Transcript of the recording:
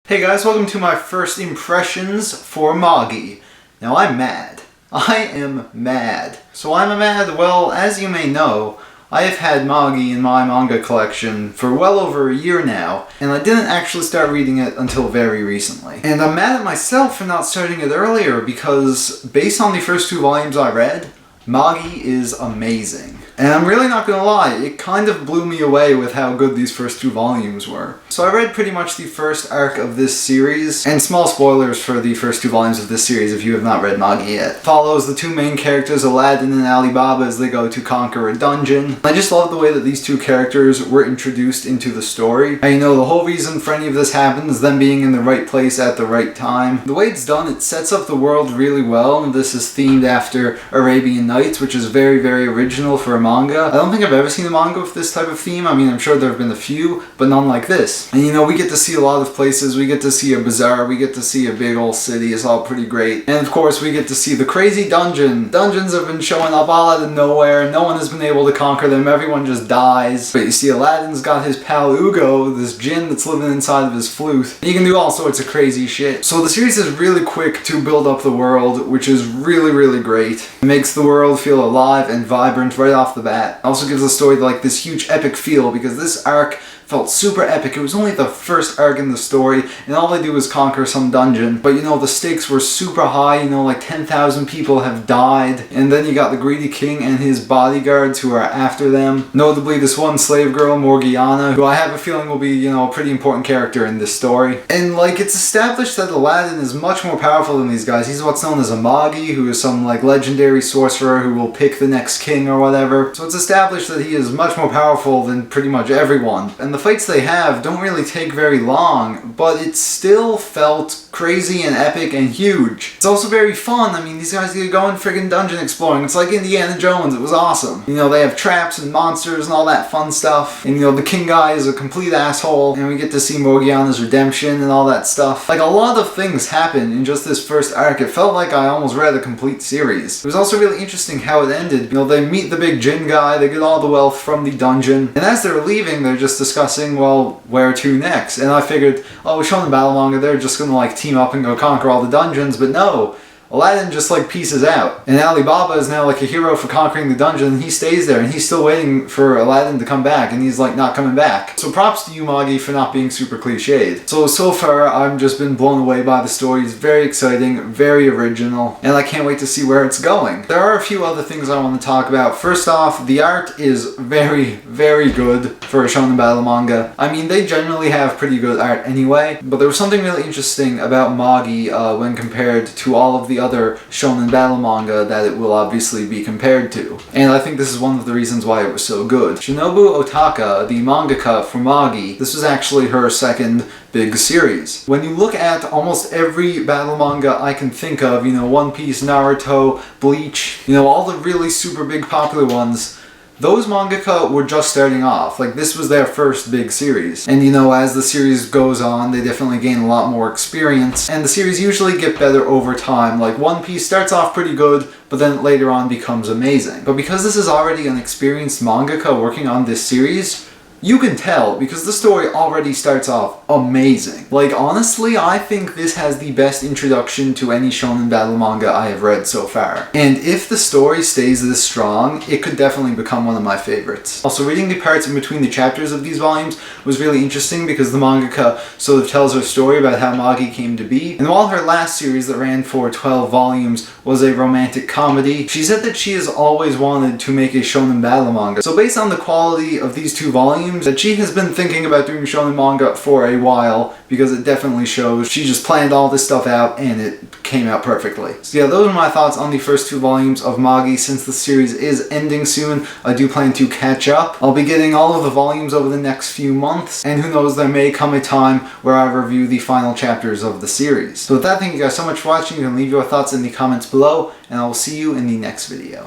Hey guys, welcome to my first impressions for Magi. Now I'm mad. I am mad. So why am I mad? Well, as you may know, I have had Magi in my manga collection for well over a year now, and I didn't actually start reading it until very recently. And I'm mad at myself for not starting it earlier because, based on the first two volumes I read, Magi is amazing. And I'm really not gonna lie, it kind of blew me away with how good these first two volumes were. So I read pretty much the first arc of this series, and small spoilers for the first two volumes of this series if you have not read Manga yet. It follows the two main characters, Aladdin and Alibaba, as they go to conquer a dungeon. I just love the way that these two characters were introduced into the story. And you know, the whole reason for any of this happens is them being in the right place at the right time. The way it's done, it sets up the world really well, and this is themed after Arabian Nights, which is very, very original for a manga. I don't think I've ever seen a manga with this type of theme. I mean, I'm sure there have been a few, but none like this. And you know, we get to see a lot of places. We get to see a bazaar, we get to see a big old city. It's all pretty great. And of course, we get to see the crazy dungeon. Dungeons have been showing up all out of nowhere. No one has been able to conquer them. Everyone just dies. But you see, Aladdin's got his pal Ugo, this djinn that's living inside of his flute. He can do all sorts of crazy shit. So the series is really quick to build up the world, which is really, really great. It makes the world feel alive and vibrant right off the bat. Also gives the story like this huge epic feel, because this arc felt super epic. It was only the first arc in the story, and all they do is conquer some dungeon. But you know, the stakes were super high, you know, like 10,000 people have died. And then you got the greedy king and his bodyguards who are after them. Notably this one slave girl, Morgiana, who I have a feeling will be, you know, a pretty important character in this story. And like, it's established that Aladdin is much more powerful than these guys. He's what's known as a Magi, who is some like legendary sorcerer who will pick the next king or whatever. So it's established that he is much more powerful than pretty much everyone. And the fights they have don't really take very long, but it still felt crazy and epic and huge. It's also very fun. I mean, these guys get to go in friggin' dungeon exploring. It's like Indiana Jones. It was awesome. You know, they have traps and monsters and all that fun stuff. And you know, the king guy is a complete asshole, and we get to see Morgiana's redemption and all that stuff. Like, a lot of things happen in just this first arc. It felt like I almost read a complete series. It was also really interesting how it ended. You know, they meet the big djinn guy, they get all the wealth from the dungeon, and as they're leaving, they're just discussing, well, where to next? And I figured, oh, Shonen Battle Manga, they're just gonna like team up and go conquer all the dungeons, but no. Aladdin just like pieces out. And Alibaba is now like a hero for conquering the dungeon, and he stays there, and he's still waiting for Aladdin to come back, and he's like not coming back. So props to you, Magi, for not being super cliched. So far, I've just been blown away by the story. It's very exciting, very original, and I can't wait to see where it's going. There are a few other things I want to talk about. First off, the art is very, very good for a Shonen Battle manga. I mean, they generally have pretty good art anyway, but there was something really interesting about Magi when compared to all of the other Shonen Battle manga that it will obviously be compared to. And I think this is one of the reasons why it was so good. Shinobu Otaka, the mangaka for Magi, this was actually her second big series. When you look at almost every battle manga I can think of, you know, One Piece, Naruto, Bleach, you know, all the really super big popular ones, those mangaka were just starting off. Like, this was their first big series. And you know, as the series goes on, they definitely gain a lot more experience, and the series usually get better over time. Like, One Piece starts off pretty good, but then later on becomes amazing. But because this is already an experienced mangaka working on this series, you can tell, because the story already starts off amazing. Like, honestly, I think this has the best introduction to any Shonen Battle manga I have read so far. And if the story stays this strong, it could definitely become one of my favorites. Also, reading the parts in between the chapters of these volumes was really interesting, because the mangaka sort of tells her story about how Magi came to be. And while her last series that ran for 12 volumes was a romantic comedy, she said that she has always wanted to make a Shonen Battle manga. So based on the quality of these two volumes, that she has been thinking about doing shonen manga for a while, because it definitely shows. She just planned all this stuff out, and it came out perfectly. So yeah, those are my thoughts on the first two volumes of Magi. Since the series is ending soon, I do plan to catch up. I'll be getting all of the volumes over the next few months, and who knows, there may come a time where I review the final chapters of the series. So with that, thank you guys so much for watching. You can leave your thoughts in the comments below, and I will see you in the next video.